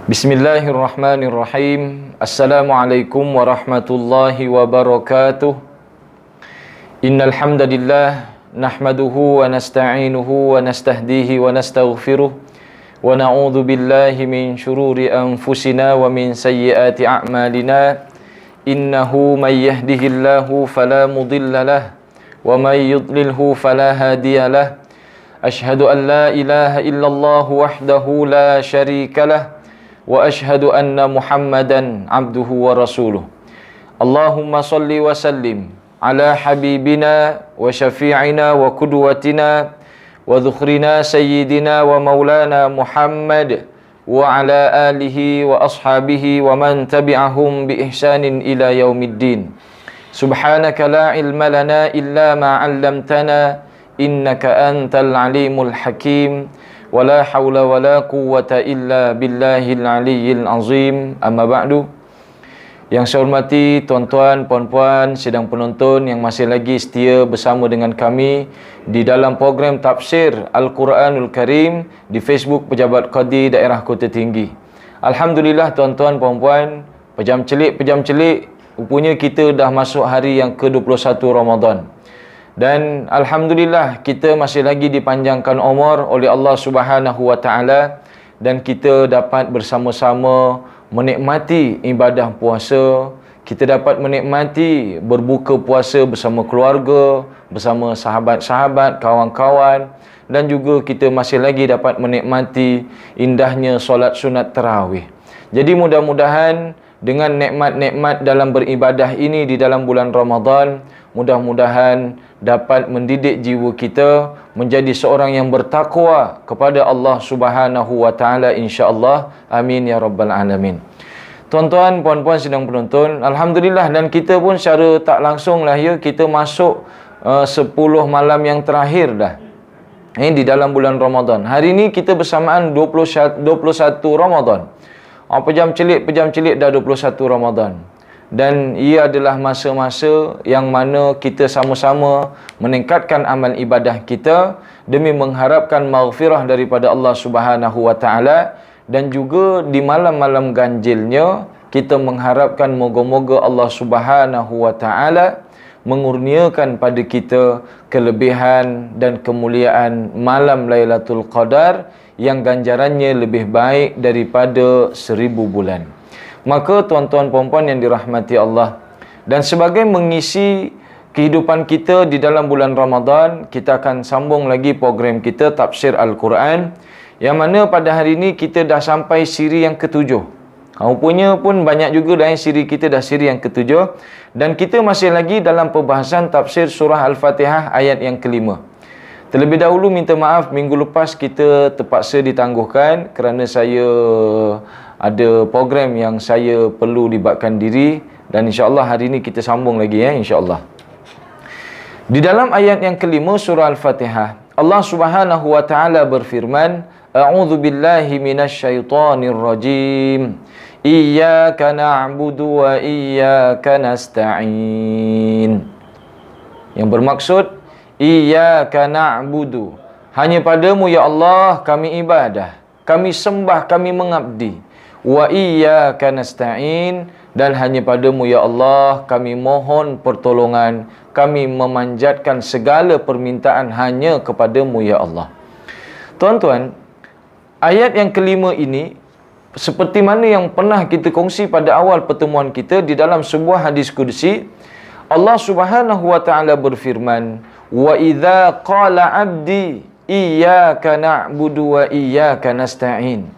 Bismillahirrahmanirrahim. Assalamualaikum warahmatullahi wabarakatuh. Innal hamdalillah nahmaduhu wa nasta'inuhu wa nastahdihi wa nastaghfiruh wa na'udzu billahi min shururi anfusina wa min sayyiati a'malina. Innahu may yahdihillahu fala mudilla lahu wa may yudlilhu fala hadiya lahu. Ashhadu an la ilaha illallah wahdahu la syarika lahu wa ashhadu anna Muhammadan abduhu wa rasuluh. Allahumma salli wa sallim ala habibina wa syafi'ina wa qudwatina wa dhukhrina sayyidina wa maulana Muhammad wa ala alihi wa ashabihi wa man tabi'ahum bi ihsanin ila yaumiddin. Subhanaka la ilma lana illa ma 'allamtana innaka antal alimul hakim. Wala hawla wala quwwata illa billahil aliyyil azim. Amma ba'du. Yang saya hormati tuan-tuan, puan-puan, sidang penonton yang masih lagi setia bersama dengan kami di dalam program tafsir Al-Quranul Karim di Facebook Pejabat Qadi Daerah Kota Tinggi. Alhamdulillah tuan-tuan, puan-puan, pejam celik, rupanya kita dah masuk hari yang ke-21 Ramadan. Dan alhamdulillah kita masih lagi dipanjangkan umur oleh Allah Subhanahu wa taala dan kita dapat bersama-sama menikmati ibadah puasa, kita dapat menikmati berbuka puasa bersama keluarga, bersama sahabat-sahabat, kawan-kawan, dan juga kita masih lagi dapat menikmati indahnya solat sunat tarawih. Jadi mudah-mudahan dengan nikmat-nikmat dalam beribadah ini di dalam bulan Ramadan, mudah-mudahan dapat mendidik jiwa kita menjadi seorang yang bertakwa kepada Allah Subhanahu wa taala, insya-Allah. Amin ya rabbal alamin. Tuan-tuan, puan-puan sidang penonton, alhamdulillah, dan kita pun secara tak langsung lah ya, kita masuk 10 malam yang terakhir dah di dalam bulan Ramadan. Hari ini kita bersamaan 21 Ramadan. Pejam celik dah 21 Ramadan. Dan ia adalah masa-masa yang mana kita sama-sama meningkatkan amal ibadah kita demi mengharapkan maghfirah daripada Allah Subhanahu wa taala, dan juga di malam-malam ganjilnya kita mengharapkan moga-moga Allah Subhanahu wa taala mengurniakan pada kita kelebihan dan kemuliaan malam Lailatul Qadar yang ganjarannya lebih baik daripada 1000 bulan. Maka tuan-tuan puan-puan yang dirahmati Allah, dan sebagai mengisi kehidupan kita di dalam bulan Ramadan, kita akan sambung lagi program kita Tafsir Al-Quran, yang mana pada hari ini kita dah sampai siri yang ke-7. Rupanya pun banyak juga dah siri kita dah siri yang ke-7, dan kita masih lagi dalam perbahasan tafsir surah Al-Fatihah ayat yang ke-5. Terlebih dahulu minta maaf, minggu lepas kita terpaksa ditangguhkan kerana saya ada program yang saya perlu libatkan diri, dan insya-Allah hari ini kita sambung lagi insya-Allah. Di dalam ayat yang kelima surah Al-Fatihah, Allah Subhanahu wa taala berfirman, A'udzu billahi minasyaitonir rajim. Iyyaka na'budu wa iyyaka nasta'in. Yang bermaksud Iyyaka na'budu, hanya padamu ya Allah kami ibadah, kami sembah, kami mengabdi. Wa iyyaka nasta'in, dan hanya padamu ya Allah kami mohon pertolongan, kami memanjatkan segala permintaan hanya kepadamu ya Allah. Tuan-tuan, ayat yang kelima ini seperti mana yang pernah kita kongsi pada awal pertemuan kita di dalam sebuah hadis qudsi, Allah Subhanahu wa taala berfirman, wa idza qala 'abdi iyyaka na'budu wa iyyaka nasta'in.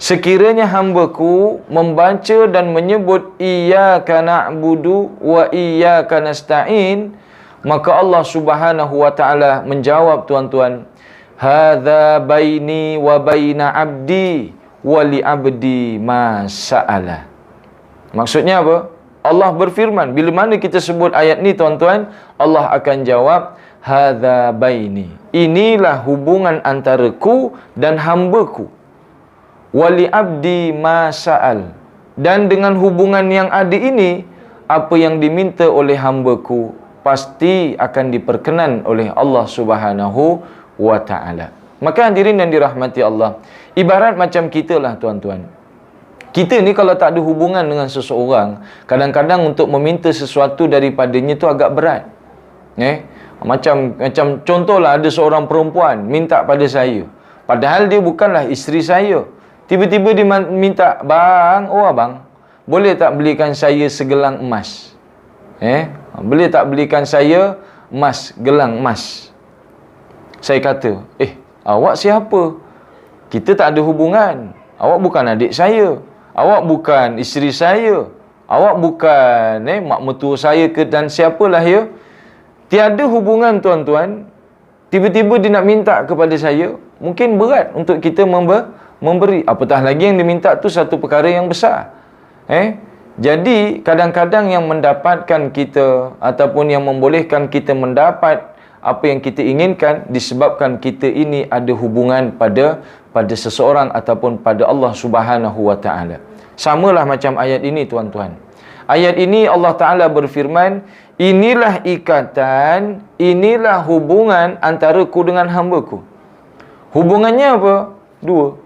Sekiranya hamba-Ku membaca dan menyebut iyyaka na'budu wa iyyaka nasta'in, maka Allah Subhanahu wa taala menjawab, tuan-tuan, hadza baini wa baina 'abdi wa li 'abdi ma sa'ala. Maksudnya apa? Allah berfirman, bila mana kita sebut ayat ni tuan-tuan, Allah akan jawab, hadza baini, inilah hubungan antaraku dan hamba-Ku, wali abdi ma sa'al, dan dengan hubungan yang ada ini, apa yang diminta oleh hamba-Ku pasti akan diperkenan oleh Allah Subhanahu wa ta'ala. Maka hadirin yang dirahmati Allah, ibarat macam kita lah tuan-tuan. Kita ni kalau tak ada hubungan dengan seseorang, kadang-kadang untuk meminta sesuatu daripadanya tu agak berat. Macam contohlah ada seorang perempuan minta pada saya. Padahal dia bukanlah isteri saya. Tiba-tiba dia minta, "Bang, abang, boleh tak belikan saya segelang emas?" Boleh tak belikan saya emas, gelang emas? Saya kata, awak siapa? Kita tak ada hubungan. Awak bukan adik saya. Awak bukan isteri saya. Awak bukan mak mertua saya ke dan siapalah ya. Tiada hubungan tuan-tuan. Tiba-tiba dia nak minta kepada saya. Mungkin berat untuk kita memberi. Apatah lagi yang diminta tu satu perkara yang besar. Jadi kadang-kadang yang mendapatkan kita ataupun yang membolehkan kita mendapat apa yang kita inginkan disebabkan kita ini ada hubungan pada seseorang ataupun pada Allah Subhanahu wa taala. Samalah macam ayat ini tuan-tuan. Ayat ini Allah Taala berfirman, "Inilah ikatan, inilah hubungan antaraku dengan hamba-Ku." Hubungannya apa? Dua.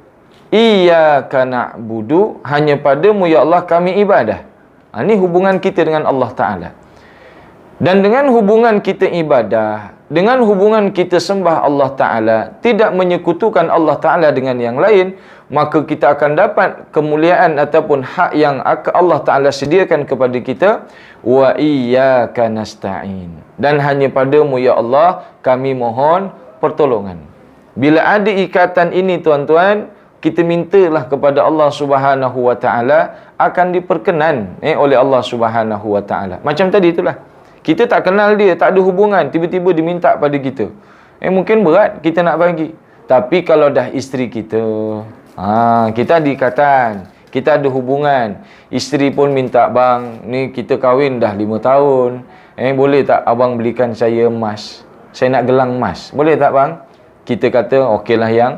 Iyyaka na'budu, hanya padamu ya Allah kami ibadah. Ini hubungan kita dengan Allah Ta'ala. Dan dengan hubungan kita ibadah, dengan hubungan kita sembah Allah Ta'ala, tidak menyekutukan Allah Ta'ala dengan yang lain, maka kita akan dapat kemuliaan ataupun hak yang Allah Ta'ala sediakan kepada kita. Wa iyyaka nasta'in, dan hanya padamu ya Allah kami mohon pertolongan. Bila ada ikatan ini tuan-tuan, kita mintalah kepada Allah Subhanahu wa taala, akan diperkenan oleh Allah Subhanahu wa taala. Macam tadi itulah. Kita tak kenal dia, tak ada hubungan, tiba-tiba diminta pada kita. Mungkin berat kita nak bagi. Tapi kalau dah isteri kita, kita ada ikatan, kita ada hubungan. Isteri pun minta, "Bang, ni kita kahwin dah 5 tahun. Boleh tak abang belikan saya emas? Saya nak gelang emas. Boleh tak bang?" Kita kata, "Okeylah yang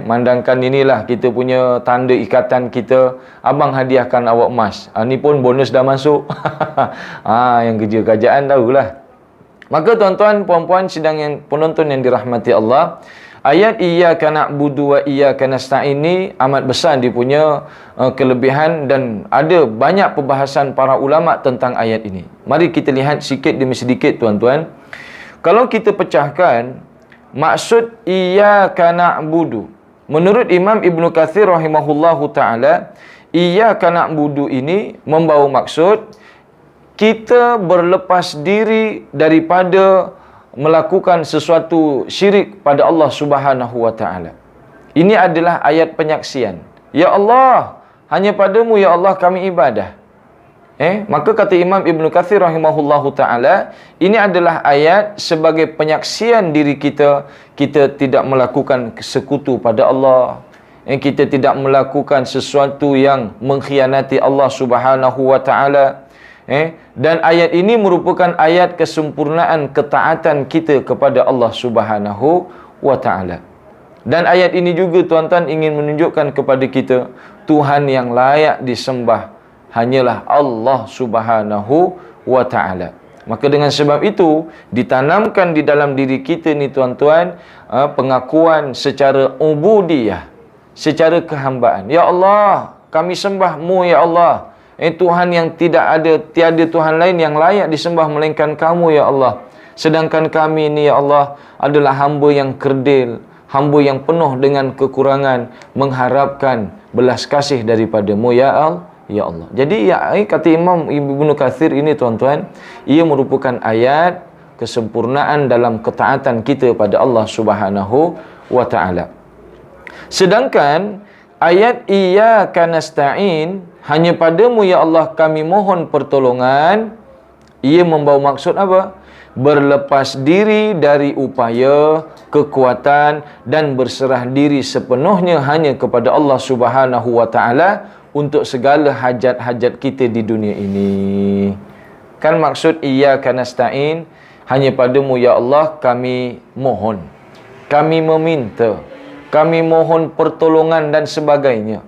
mandangkan inilah kita punya tanda ikatan kita, abang hadiahkan awak emas. Ni pun bonus dah masuk." Yang kerja kerajaan tahulah. Maka tuan-tuan, puan-puan, sidang yang penonton yang dirahmati Allah, ayat iyyaka na'budu wa iyyaka nasta'in ini amat besar dia punya kelebihan dan ada banyak perbahasan para ulama tentang ayat ini. Mari kita lihat sikit demi sedikit tuan-tuan. Kalau kita pecahkan maksud iyyaka na'budu, menurut Imam Ibnu Katsir rahimahullahu taala, iyyaka na'budu ini membawa maksud kita berlepas diri daripada melakukan sesuatu syirik pada Allah Subhanahu wa taala. Ini adalah ayat penyaksian. Ya Allah, hanya padamu ya Allah kami ibadah. Maka kata Imam Ibnu Katsir rahimahullahu taala, ini adalah ayat sebagai penyaksian diri kita tidak melakukan sekutu pada Allah. Kita tidak melakukan sesuatu yang mengkhianati Allah Subhanahu wa taala. Dan ayat ini merupakan ayat kesempurnaan ketaatan kita kepada Allah Subhanahu wa taala. Dan ayat ini juga tuan-tuan ingin menunjukkan kepada kita Tuhan yang layak disembah hanyalah Allah Subhanahu wa taala. Maka dengan sebab itu ditanamkan di dalam diri kita ni tuan-tuan pengakuan secara ubudiyah, secara kehambaan. Ya Allah, kami sembah-Mu ya Allah. Tuhan yang tiada Tuhan lain yang layak disembah melainkan Kamu ya Allah. Sedangkan kami ni ya Allah adalah hamba yang kerdil, hamba yang penuh dengan kekurangan, mengharapkan belas kasih daripada-Mu ya Allah. Ya Allah. Jadi kata Imam Ibnu Katsir ini tuan-tuan, ia merupakan ayat kesempurnaan dalam ketaatan kita pada Allah Subhanahu wa taala. Sedangkan ayat iyyaka nasta'in, hanya padamu ya Allah kami mohon pertolongan, ia membawa maksud apa? Berlepas diri dari upaya, kekuatan dan berserah diri sepenuhnya hanya kepada Allah Subhanahu wa taala untuk segala hajat-hajat kita di dunia ini. Kan maksud iyyaka nasta'in, hanya padamu ya Allah kami mohon, kami meminta, kami mohon pertolongan dan sebagainya.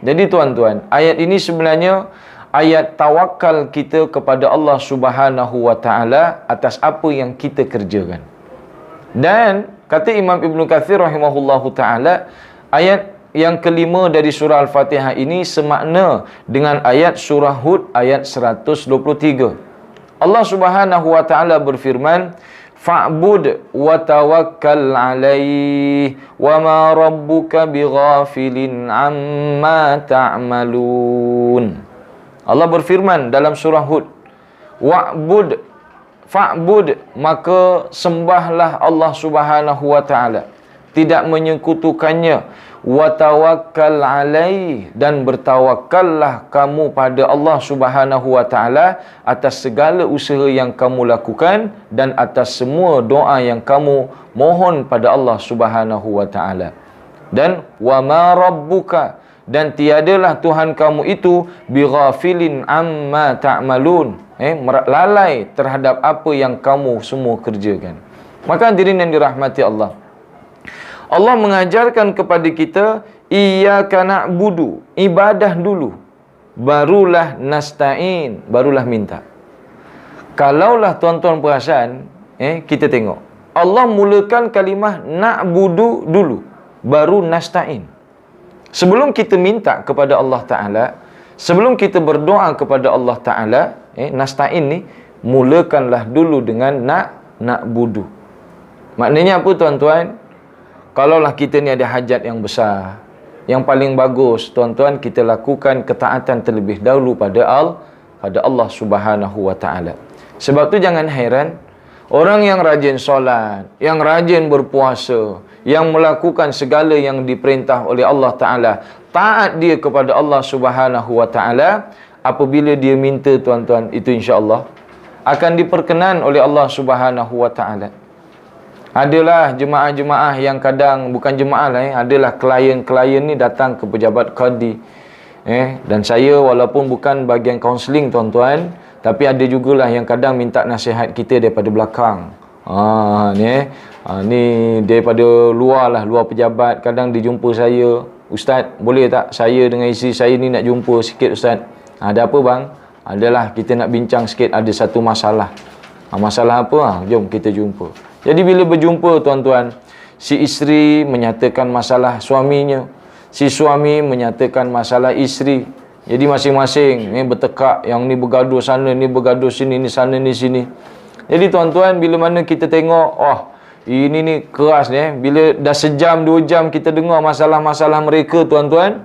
Jadi tuan-tuan, ayat ini sebenarnya ayat tawakal kita kepada Allah Subhanahu wa taala atas apa yang kita kerjakan. Dan kata Imam Ibnu Katsir rahimahullahu taala, ayat yang kelima dari surah Al-Fatihah ini semakna dengan ayat surah Hud ayat 123. Allah Subhanahu wa taala berfirman, fa'bud wa tawakkal 'alaihi wa ma rabbuka bighafilin 'amma ta'malun. Allah berfirman dalam surah Hud, fa'bud, maka sembahlah Allah Subhanahu wa taala, tidak menyekutukannya, wa tawakkal alaihi, dan bertawakallah kamu pada Allah Subhanahu wa taala atas segala usaha yang kamu lakukan dan atas semua doa yang kamu mohon pada Allah Subhanahu wa taala. Dan wa ma rabbuka, dan tiadalah Tuhan kamu itu bighafilin amma ta'malun, lalai terhadap apa yang kamu semua kerjakan. Maka hadirin yang dirahmati Allah, Allah mengajarkan kepada kita iyyaka na'budu, ibadah dulu, barulah nasta'in, barulah minta. Kalaulah tuan-tuan perasan, kita tengok Allah mulakan kalimah na'budu dulu, baru nasta'in. Sebelum kita minta kepada Allah Ta'ala, sebelum kita berdoa kepada Allah Ta'ala, nasta'in ni mulakanlah dulu dengan na'budu. Maknanya apa tuan-tuan? Kalaulah kita ni ada hajat yang besar, yang paling bagus tuan-tuan, kita lakukan ketaatan terlebih dahulu pada Allah Subhanahu wa taala. Sebab tu jangan heran orang yang rajin solat, yang rajin berpuasa, yang melakukan segala yang diperintah oleh Allah Taala, taat dia kepada Allah Subhanahu wa taala, apabila dia minta tuan-tuan, itu insya-Allah akan diperkenan oleh Allah Subhanahu wa taala. Adalah jemaah-jemaah yang kadang bukan jemaah lah, adalah klien-klien ni datang ke pejabat qadi. Dan saya walaupun bukan bahagian kaunseling tuan-tuan, tapi ada jugalah yang kadang minta nasihat kita daripada belakang. Ni daripada luar lah, luar pejabat. Kadang dia jumpa saya, Ustaz, boleh tak saya dengan isteri saya ni nak jumpa sikit Ustaz? Ada apa bang? Adalah kita nak bincang sikit, ada satu masalah. Masalah apa? Jom kita jumpa. Jadi bila berjumpa tuan-tuan, si isteri menyatakan masalah suaminya, si suami menyatakan masalah isteri. Jadi masing-masing ni bertekak, yang ni bergaduh sana, ni bergaduh sini, ni sana, ni sini. Jadi tuan-tuan, bila mana kita tengok, ini ni keras ni, bila dah sejam, 2 jam kita dengar masalah-masalah mereka tuan-tuan,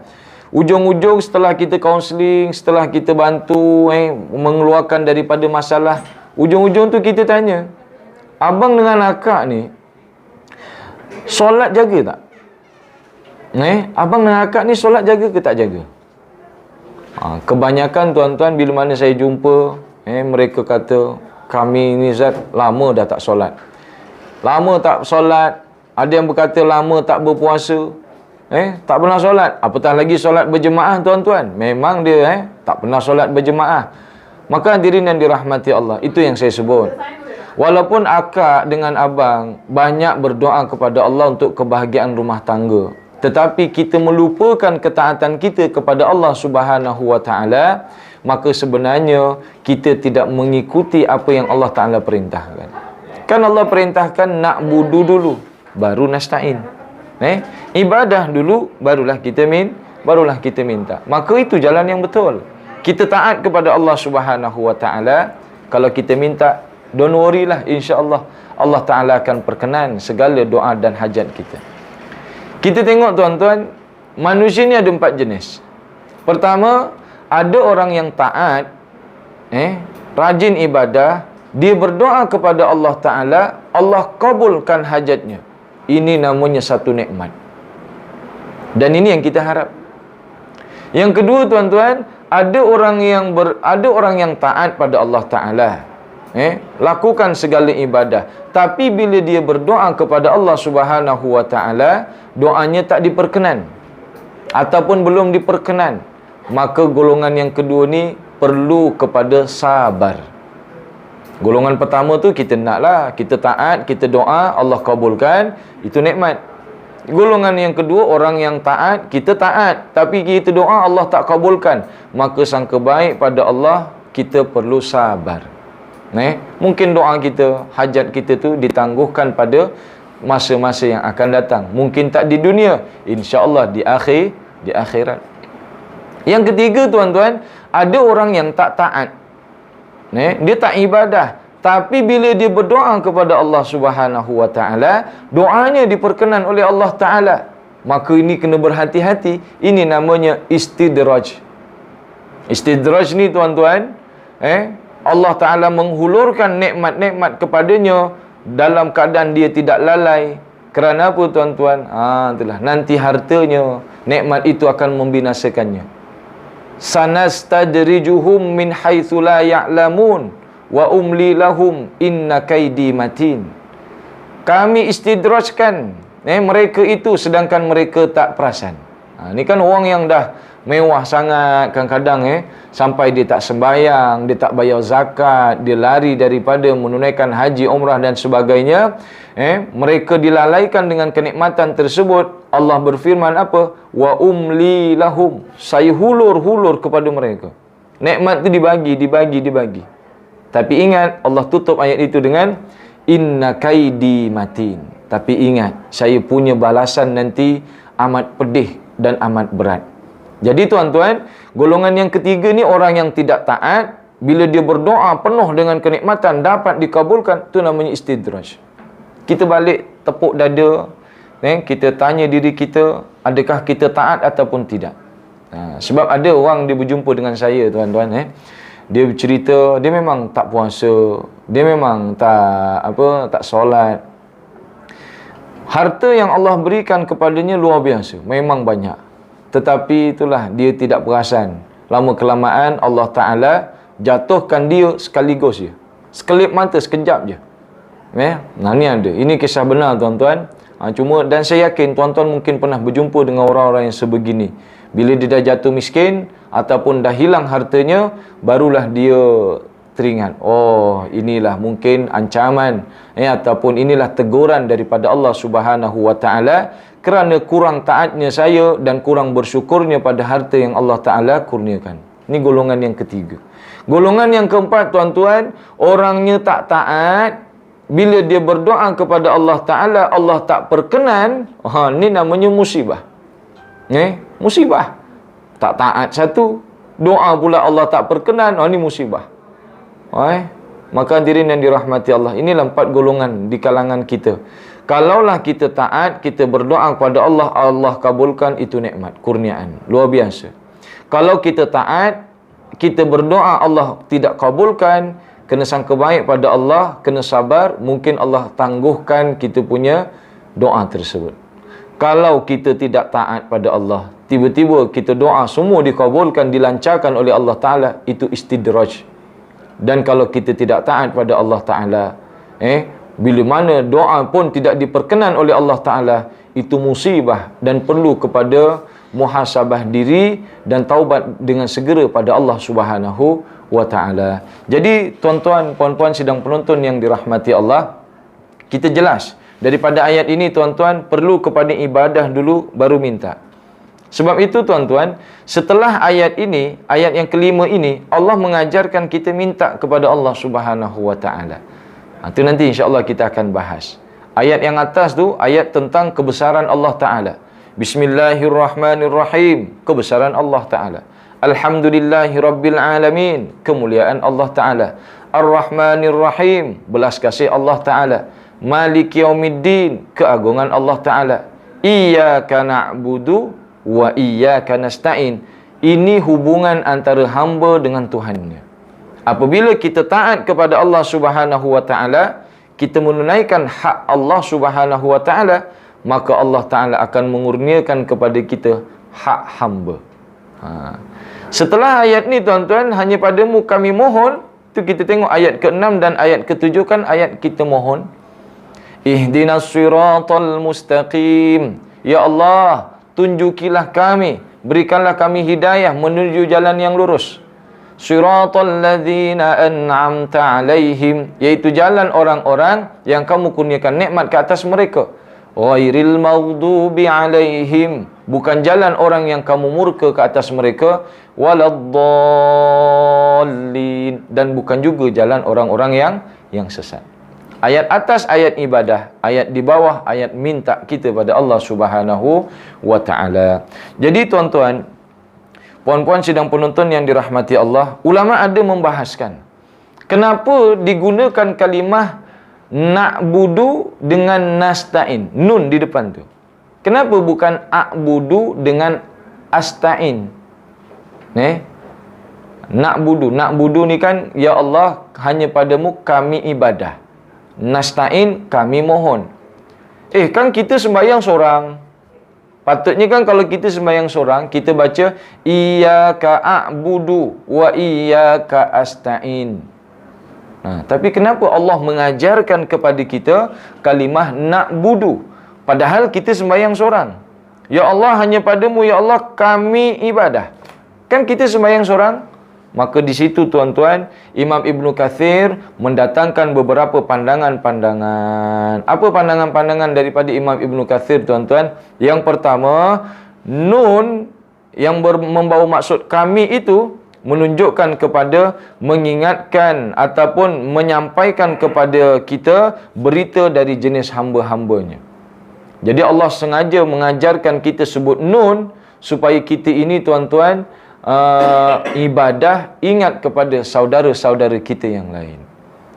ujung-ujung setelah kita kaunseling, setelah kita bantu mengeluarkan daripada masalah, ujung-ujung tu kita tanya, abang dengan akak ni solat jaga tak? Abang dengan akak ni solat jaga ke tak jaga? Kebanyakan tuan-tuan bila mana saya jumpa, mereka kata, kami ni Zat lama dah tak solat. Lama tak solat. Ada yang berkata lama tak berpuasa. Tak pernah solat. Apatah lagi solat berjemaah tuan-tuan. Memang dia tak pernah solat berjemaah. Maka hadirin yang dirahmati Allah, itu yang saya sebut. Walaupun akak dengan abang banyak berdoa kepada Allah untuk kebahagiaan rumah tangga, tetapi kita melupakan ketaatan kita kepada Allah Subhanahu wa taala, maka sebenarnya kita tidak mengikuti apa yang Allah Taala perintahkan. Kan Allah perintahkan na'budu dulu, baru nasta'in. Ibadah dulu, barulah kita minta. Maka itu jalan yang betul. Kita taat kepada Allah Subhanahu wa taala. Kalau kita minta, don't worry lah, insya-Allah Allah Taala akan perkenan segala doa dan hajat kita. Kita tengok tuan-tuan, manusia ni ada 4 jenis. Pertama, ada orang yang taat, rajin ibadah, dia berdoa kepada Allah Ta'ala, Allah kabulkan hajatnya. Ini namanya satu nikmat. Dan ini yang kita harap. Yang kedua tuan-tuan, ada orang yang taat pada Allah Ta'ala, lakukan segala ibadah, tapi bila dia berdoa kepada Allah Subhanahu wa taala, doanya tak diperkenan ataupun belum diperkenan, maka golongan yang kedua ni perlu kepada sabar. Golongan pertama tu kita naklah, kita taat, kita doa, Allah kabulkan, itu nikmat. Golongan yang kedua, orang yang taat, kita taat tapi kita doa Allah tak kabulkan, maka sangka baik pada Allah, kita perlu sabar. Mungkin doa kita, hajat kita tu ditangguhkan pada masa-masa yang akan datang. Mungkin tak di dunia, insya-Allah di akhirat. Yang ketiga tuan-tuan, ada orang yang tak taat. Dia tak ibadah, tapi bila dia berdoa kepada Allah Subhanahu wa taala, doanya diperkenan oleh Allah taala. Maka ini kena berhati-hati. Ini namanya istidraj. Istidraj ni tuan-tuan, Allah taala menghulurkan nikmat-nikmat kepadanya dalam keadaan dia tidak lalai. Kerana apa tuan-tuan? Itulah, nanti hartanya, nikmat itu akan membinasakannya. Sanastadrijuhum min haitsu la ya'lamun wa umli lahum inna kaidi matin. Kami istidrajkan mereka itu sedangkan mereka tak perasan. Ni kan orang yang dah mewah sangat, kadang-kadang sampai dia tak sembahyang, dia tak bayar zakat, dia lari daripada menunaikan haji, umrah dan sebagainya. Mereka dilalaikan dengan kenikmatan tersebut. Allah berfirman apa? Wa umli lahum. Saya hulur-hulur kepada mereka. Nikmat itu dibagi. Tapi ingat, Allah tutup ayat itu dengan inna kaidi matin. Tapi ingat, saya punya balasan nanti amat pedih dan amat berat. Jadi tuan-tuan, golongan yang ketiga ni orang yang tidak taat. Bila dia berdoa penuh dengan kenikmatan dapat dikabulkan, itu namanya istidraj. Kita balik tepuk dada, kita tanya diri kita, adakah kita taat ataupun tidak. Sebab ada orang dia berjumpa dengan saya tuan-tuan, dia bercerita dia memang tak puasa, dia memang tak solat. Harta yang Allah berikan kepadanya luar biasa, memang banyak. Tetapi itulah, dia tidak perasan. Lama-kelamaan Allah Ta'ala jatuhkan dia sekaligus je. Sekelip mata, sekejap je. Ni ada. Ini kisah benar tuan-tuan. Cuma, dan saya yakin tuan-tuan mungkin pernah berjumpa dengan orang-orang yang sebegini. Bila dia dah jatuh miskin, ataupun dah hilang hartanya, barulah dia teringat, oh inilah mungkin ancaman ataupun inilah teguran daripada Allah Subhanahu wa taala kerana kurang taatnya saya dan kurang bersyukurnya pada harta yang Allah Taala kurniakan. Ini golongan yang ketiga. Golongan yang keempat tuan-tuan, orangnya tak taat, bila dia berdoa kepada Allah Taala Allah tak perkenan, ini namanya musibah. Musibah. Tak taat satu, doa pula Allah tak perkenan, ini musibah. Maka hadirin yang dirahmati Allah, inilah 4 golongan di kalangan kita. Kalaulah kita taat, kita berdoa kepada Allah, Allah kabulkan, itu nikmat, kurniaan luar biasa. Kalau kita taat, kita berdoa Allah tidak kabulkan, kena sangka baik pada Allah, kena sabar, mungkin Allah tangguhkan kita punya doa tersebut. Kalau kita tidak taat pada Allah, tiba-tiba kita doa semua dikabulkan, dilancarkan oleh Allah Ta'ala, itu istidraj. Dan kalau kita tidak taat pada Allah Ta'ala, bila mana doa pun tidak diperkenan oleh Allah Ta'ala, itu musibah dan perlu kepada muhasabah diri dan taubat dengan segera pada Allah Subhanahu wa Ta'ala. Jadi tuan-tuan, puan-puan sidang penonton yang dirahmati Allah, kita jelas daripada ayat ini tuan-tuan, perlu kepada ibadah dulu baru minta. Sebab itu tuan-tuan, setelah ayat ini, ayat yang kelima ini, Allah mengajarkan kita minta kepada Allah Subhanahu wa Ta'ala. Itu nanti insya-Allah kita akan bahas. Ayat yang atas tu ayat tentang kebesaran Allah Ta'ala. Bismillahirrahmanirrahim, kebesaran Allah Ta'ala. Alhamdulillahirabbil alamin, kemuliaan Allah Ta'ala. Ar-Rahmanirrahim, belas kasih Allah Ta'ala. Maliki yaumiddin, keagungan Allah Ta'ala. Iyyaka na'budu wa iyyaka nasta'in. Ini hubungan antara hamba dengan Tuhannya. Apabila kita taat kepada Allah Subhanahu wa Ta'ala, kita menunaikan hak Allah Subhanahu wa Ta'ala, maka Allah Ta'ala akan mengurniakan kepada kita hak hamba. Setelah ayat ni tuan-tuan, hanya padamu kami mohon, tu kita tengok ayat ke-6 dan ayat ke-7 kan ayat kita mohon. Ihdinas siratal mustaqim. Ya Allah, tunjukilah kami, berikanlah kami hidayah menuju jalan yang lurus. Siratal ladzina an'amta alaihim, iaitu jalan orang-orang yang kamu kurniakan nikmat ke atas mereka. Ghairil maghdubi alaihim, bukan jalan orang yang kamu murka ke atas mereka. Waladdallin, dan bukan juga jalan orang-orang yang sesat. Ayat atas ayat ibadah, ayat di bawah ayat minta kita pada Allah Subhanahu wa taala. Jadi tuan-tuan, puan-puan sidang penonton yang dirahmati Allah, ulama ada membahaskan kenapa digunakan kalimah na'budu dengan nasta'in, nun di depan tu. Kenapa bukan a'budu dengan asta'in? Na'budu ni kan, ya Allah, hanya padamu kami ibadah. Nasta'in, kami mohon. Kan kita sembahyang seorang. Patutnya kan kalau kita sembahyang seorang, kita baca iyyaka a'budu wa iyyaka asta'in. Tapi kenapa Allah mengajarkan kepada kita kalimah na'budu? Padahal kita sembahyang seorang. Ya Allah, hanya padamu ya Allah kami ibadah. Kan kita sembahyang seorang? Maka di situ tuan-tuan, Imam Ibnu Katsir mendatangkan beberapa pandangan-pandangan. Apa pandangan-pandangan daripada Imam Ibnu Katsir tuan-tuan? Yang pertama, nun yang membawa maksud kami itu menunjukkan kepada, mengingatkan ataupun menyampaikan kepada kita berita dari jenis hamba-hambanya. Jadi Allah sengaja mengajarkan kita sebut nun supaya kita ini tuan-tuan ibadah ingat kepada saudara-saudara kita yang lain.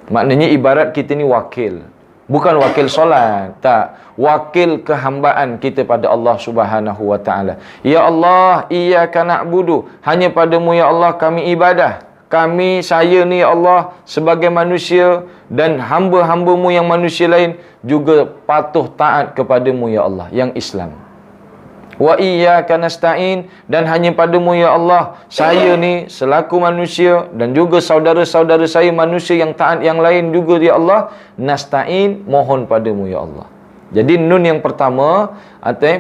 Maknanya ibarat kita ni wakil. Bukan wakil solat, tak. Wakil kehambaan kita pada Allah Subhanahu wa taala. Ya Allah, iyyaka na'budu, hanya padamu ya Allah kami ibadah. Saya ni ya Allah sebagai manusia dan hamba-hambamu yang manusia lain juga patuh taat kepadamu ya Allah yang Islam. Wa iyyaka nasta'in, dan hanya padamu ya Allah saya ni selaku manusia dan juga saudara-saudara saya manusia yang taat yang lain juga ya Allah nasta'in, mohon padamu ya Allah. Jadi nun yang pertama,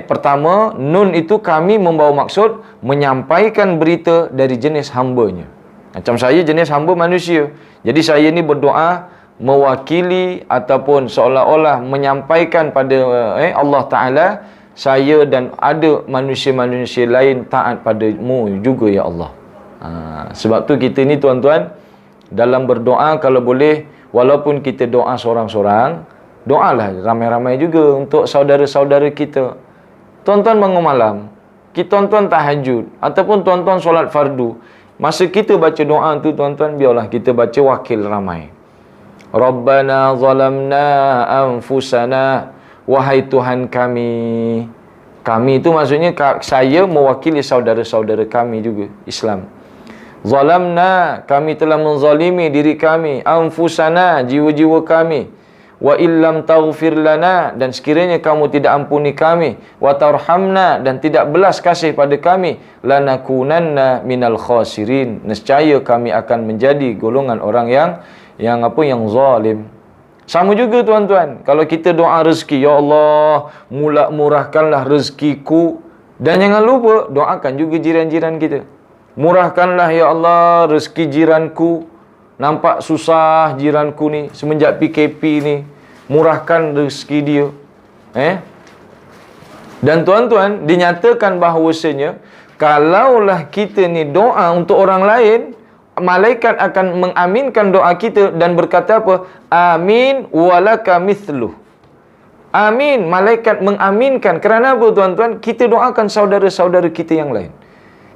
pertama nun itu kami membawa maksud menyampaikan berita dari jenis hambanya. Macam saya jenis hamba manusia. Jadi saya ni berdoa mewakili ataupun seolah-olah menyampaikan pada Allah Ta'ala, saya dan ada manusia-manusia lain taat padamu juga ya Allah. Sebab tu kita ni tuan-tuan, dalam berdoa kalau boleh, walaupun kita doa seorang-seorang, doalah ramai-ramai juga untuk saudara-saudara kita. Tuan-tuan bangun malam, tuan-tuan tahajud, ataupun tuan-tuan solat fardu, masa kita baca doa tu tuan-tuan, biarlah kita baca wakil ramai. Rabbana zalamna anfusana, wahai Tuhan kami. Kami itu maksudnya saya mewakili saudara-saudara kami juga Islam. Zalamna, kami telah menzalimi diri kami, anfusana, jiwa-jiwa kami. Wa illam taghfir lana, dan sekiranya kamu tidak ampuni kami, wa tarhamna, dan tidak belas kasih pada kami, lanakunanna minal khasirin, nescaya kami akan menjadi golongan orang yang zalim. Sama juga tuan-tuan, kalau kita doa rezeki, ya Allah murahkanlah rezekiku, dan jangan lupa doakan juga jiran-jiran kita. Murahkanlah ya Allah rezeki jiranku, nampak susah jiranku ni semenjak PKP ni, murahkan rezeki dia. Dan tuan-tuan, dinyatakan bahawasanya kalaulah kita ni doa untuk orang lain, malaikat akan mengaminkan doa kita dan berkata apa? Amin walaka mithluh. Amin, malaikat mengaminkan. Kerana apa tuan-tuan? Kita doakan saudara-saudara kita yang lain.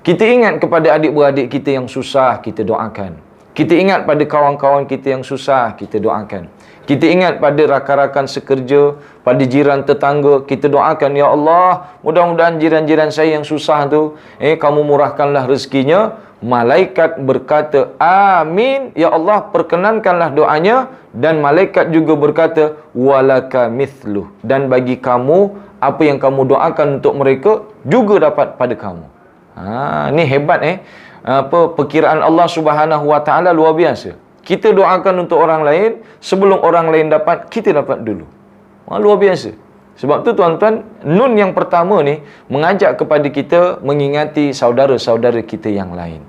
Kita ingat kepada adik-beradik kita yang susah, kita doakan. Kita ingat pada kawan-kawan kita yang susah, kita doakan. Kita ingat pada rakan-rakan sekerja, pada jiran tetangga, kita doakan, ya Allah, mudah-mudahan jiran-jiran saya yang susah tu, kamu murahkanlah rezekinya. Malaikat berkata, amin, ya Allah, perkenankanlah doanya. Dan malaikat juga berkata, walaka mithluh, dan bagi kamu, apa yang kamu doakan untuk mereka, juga dapat pada kamu. Ni hebat perkiraan Allah Subhanahu wa taala luar biasa. Kita doakan untuk orang lain, sebelum orang lain dapat, kita dapat dulu. Luar biasa. Sebab tu tuan-tuan, nun yang pertama ni mengajak kepada kita mengingati saudara-saudara kita yang lain.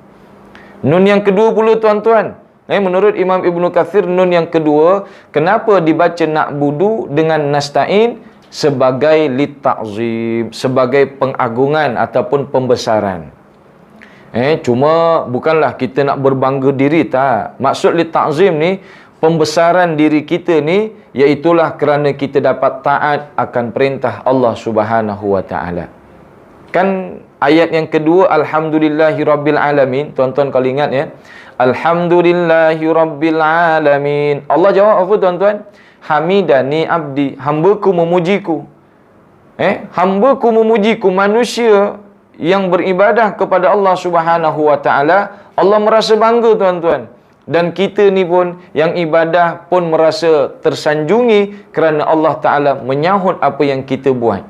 Nun yang kedua pula tuan-tuan, menurut Imam Ibnu Katsir, nun yang kedua, kenapa dibaca na'budu dengan nasta'in? Sebagai litta'zim, sebagai pengagungan ataupun pembesaran. Cuma bukanlah kita nak berbangga diri, tak. Maksud litta'zim ni, pembesaran diri kita ni iaitulah kerana kita dapat taat akan perintah Allah Subhanahu wa taala. Kan ayat yang kedua, alhamdulillahirabbil alamin, tuan-tuan kalau ingat ya, alhamdulillahirabbil alamin. Allah jawab apa tuan-tuan? Hamidani abdi, hambaku memujiku. Hambaku memujiku. Manusia yang beribadah kepada Allah Subhanahu wa taala, Allah merasa bangga tuan-tuan. Dan kita ni pun yang ibadah pun merasa tersanjungi kerana Allah Ta'ala menyahut apa yang kita buat.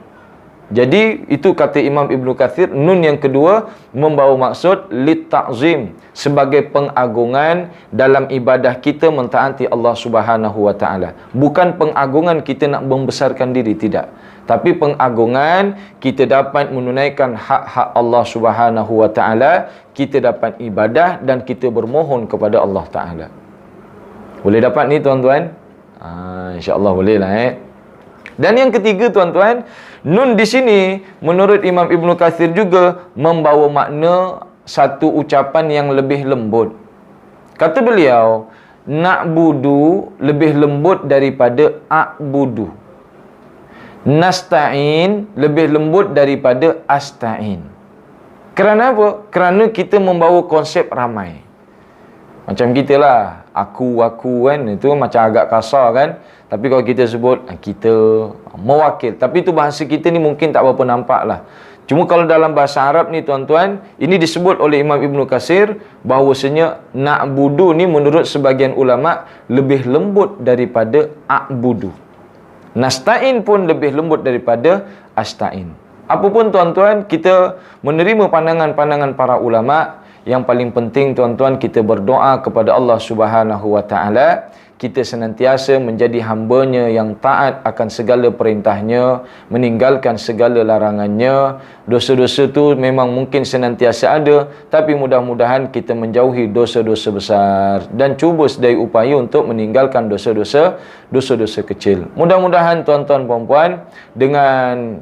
Jadi itu kata Imam Ibn Kathir, nun yang kedua membawa maksud lit ta'zim, sebagai pengagungan dalam ibadah kita mentaati Allah Subhanahu wa taala. Bukan pengagungan kita nak membesarkan diri, tidak. Tapi pengagungan kita dapat menunaikan hak-hak Allah Subhanahu wa taala, kita dapat ibadah dan kita bermohon kepada Allah Taala. Boleh dapat ni tuan-tuan? Insya-Allah boleh lah. Dan yang ketiga tuan-tuan, nun di sini menurut Imam Ibn Kathir juga membawa makna satu ucapan yang lebih lembut. Kata beliau, na'budu lebih lembut daripada a'budu. Nasta'in lebih lembut daripada asta'in. Kerana apa? Kerana kita membawa konsep ramai. Macam kita lah, aku kan, itu macam agak kasar kan. Tapi kalau kita sebut kita mewakil, tapi itu bahasa kita ni mungkin tak berapa nampak lah. Cuma kalau dalam bahasa Arab ni tuan-tuan, ini disebut oleh Imam Ibn Katsir bahawasanya na'budu ni menurut sebagian ulama lebih lembut daripada a'budu. Nasta'in pun lebih lembut daripada asta'in. Apapun tuan-tuan, kita menerima pandangan-pandangan para ulama. Yang paling penting tuan-tuan, kita berdoa kepada Allah Subhanahu wa taala. Kita senantiasa menjadi hamba-Nya yang taat akan segala perintah-Nya, meninggalkan segala larangan-Nya. Dosa-dosa tu memang mungkin senantiasa ada, tapi mudah-mudahan kita menjauhi dosa-dosa besar dan cuba sedaya upaya untuk meninggalkan dosa-dosa kecil. Mudah-mudahan tuan-tuan puan-puan, dengan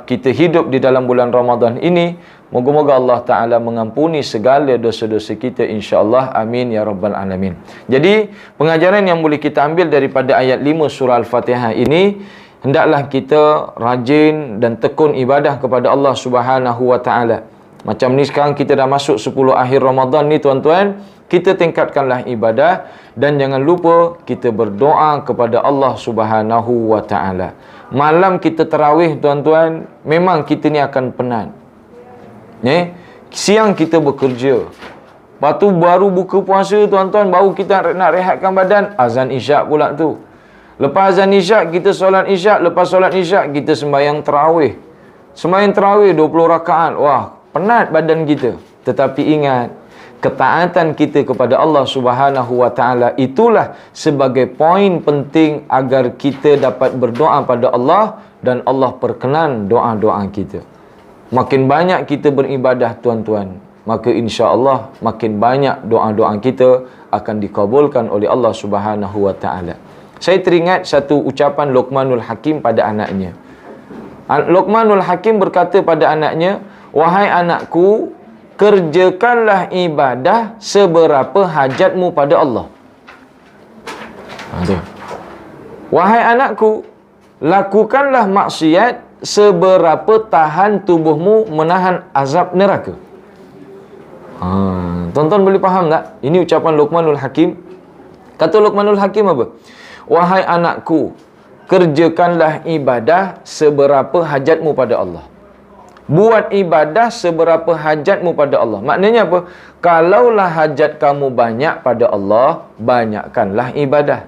kita hidup di dalam bulan Ramadan ini, moga-moga Allah Ta'ala mengampuni segala dosa-dosa kita, insya-Allah. Amin ya rabbal alamin. Jadi pengajaran yang boleh kita ambil daripada ayat 5 surah Al-Fatihah ini, hendaklah kita rajin dan tekun ibadah kepada Allah Subhanahu wa taala. Macam ni sekarang kita dah masuk 10 akhir Ramadan ni tuan-tuan, kita tingkatkanlah ibadah dan jangan lupa kita berdoa kepada Allah Subhanahu wa taala. Malam kita tarawih tuan-tuan, memang kita ni akan penat. Siang kita bekerja. Lepas tu baru buka puasa tuan-tuan, baru kita nak rehatkan badan, azan isyak pula tu. Lepas azan isyak kita solat isyak, lepas solat isyak kita sembahyang tarawih. Sembahyang tarawih 20 rakaat. Wah, penat badan kita. Tetapi ingat, ketaatan kita kepada Allah Subhanahu wa taala itulah sebagai poin penting agar kita dapat berdoa pada Allah dan Allah perkenan doa-doa kita. Makin banyak kita beribadah tuan-tuan, maka insya-Allah makin banyak doa-doa kita akan dikabulkan oleh Allah Subhanahu wa taala. Saya teringat satu ucapan Luqmanul Hakim pada anaknya. Luqmanul Hakim berkata pada anaknya, "Wahai anakku, kerjakanlah ibadah seberapa hajatmu pada Allah." Wahai anakku, lakukanlah maksiat seberapa tahan tubuhmu menahan azab neraka. Tuan-tuan boleh faham tak? Ini ucapan Luqmanul Hakim. Kata Luqmanul Hakim apa? Wahai anakku, kerjakanlah ibadah seberapa hajatmu pada Allah. Buat ibadah seberapa hajatmu pada Allah. Maknanya apa? Kalaulah hajat kamu banyak pada Allah, banyakkanlah ibadah.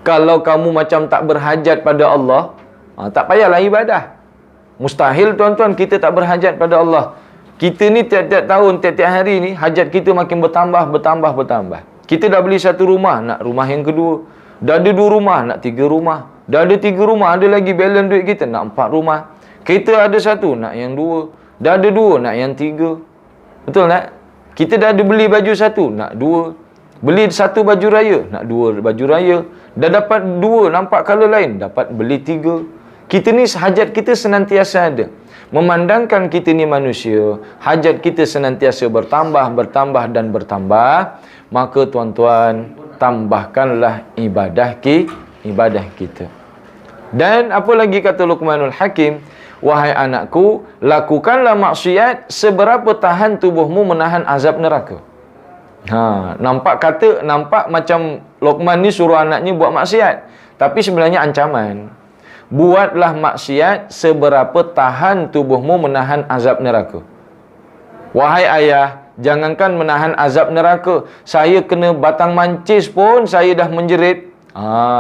Kalau kamu macam tak berhajat pada Allah, tak payahlah ibadah. Mustahil tuan-tuan kita tak berhajat pada Allah. Kita ni tiap-tiap tahun, tiap-tiap hari ni hajat kita makin bertambah. Kita dah beli satu rumah, nak rumah yang kedua. Dah ada 2 rumah, nak 3 rumah. Dah ada 3 rumah, ada lagi balance duit kita, nak 4 rumah. Kita ada 1, nak yang 2. Dah ada 2, nak yang 3. Betul tak? Kita dah ada beli baju 1, nak 2. Beli 1 baju raya, nak 2 baju raya. Dah dapat 2, nampak colour lain, dapat beli 3. Kita ni hajat kita senantiasa ada. Memandangkan kita ni manusia, hajat kita senantiasa bertambah dan bertambah. Maka tuan-tuan, tambahkanlah ibadah kita. Dan apa lagi kata Luqmanul Hakim? Wahai anakku, lakukanlah maksiat seberapa tahan tubuhmu menahan azab neraka. Nampak macam Luqman ni suruh anaknya buat maksiat, tapi sebenarnya ancaman. Buatlah maksiat seberapa tahan tubuhmu menahan azab neraka. Wahai ayah, jangankan menahan azab neraka, saya kena batang mancis pun saya dah menjerit.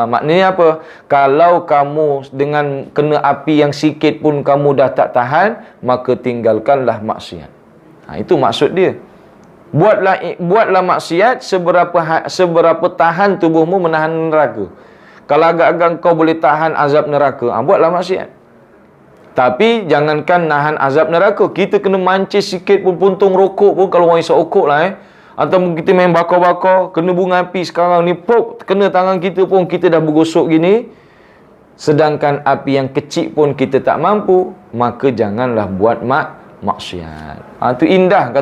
Maknanya apa? Kalau kamu dengan kena api yang sikit pun kamu dah tak tahan, maka tinggalkanlah maksiat. Itu maksud dia. Buatlah maksiat seberapa tahan tubuhmu menahan neraka. Kalau agak-agak kau boleh tahan azab neraka, buatlah maksiat. Tapi jangankan nahan azab neraka, kita kena mancis sikit pun, puntung rokok pun, kalau orang isap rokok lah atau kita main bakar-bakar, kena bunga api sekarang ni, pop, kena tangan kita pun, kita dah bergosok gini. Sedangkan api yang kecil pun kita tak mampu, maka janganlah buat maksiat. Itu indah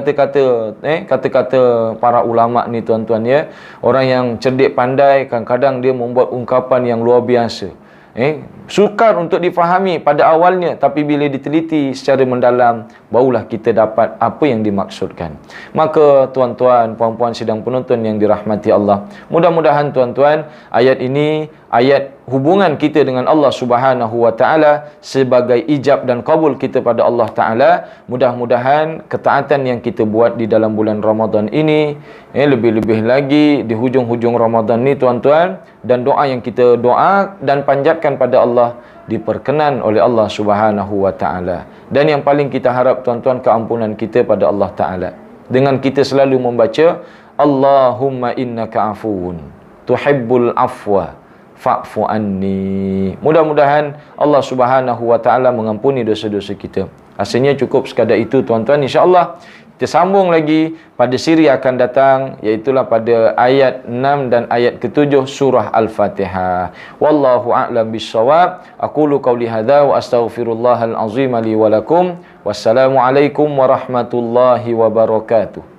kata-kata para ulama ni tuan-tuan ya. Orang yang cerdik pandai, kadang-kadang dia membuat ungkapan yang luar biasa. Sukar untuk difahami pada awalnya, tapi bila diteliti secara mendalam, barulah kita dapat apa yang dimaksudkan. Maka tuan-tuan, puan-puan sidang penonton yang dirahmati Allah, mudah-mudahan tuan-tuan, ayat ini ayat hubungan kita dengan Allah Subhanahu wa taala sebagai ijab dan kabul kita pada Allah taala. Mudah-mudahan ketaatan yang kita buat di dalam bulan Ramadan ini, lebih-lebih lagi di hujung-hujung Ramadan ni tuan-tuan, dan doa yang kita doa dan panjatkan pada Allah diperkenan oleh Allah Subhanahu wa taala. Dan yang paling kita harap tuan-tuan, keampunan kita pada Allah taala dengan kita selalu membaca Allahumma innaka afuwun tuhibbul afwa fa'fu anni. Mudah-mudahan Allah Subhanahu wa taala mengampuni dosa-dosa kita. Asalnya cukup sekadar itu tuan-tuan. Insya-Allah kita sambung lagi pada siri akan datang, iaitulah pada ayat 6 dan ayat ke-7 surah Al-Fatihah. Wallahu a'lam bissawab. Aqulu qawli hadza wa astaghfirullahal azim li wa lakum. Wassalamualaikum warahmatullahi wabarakatuh.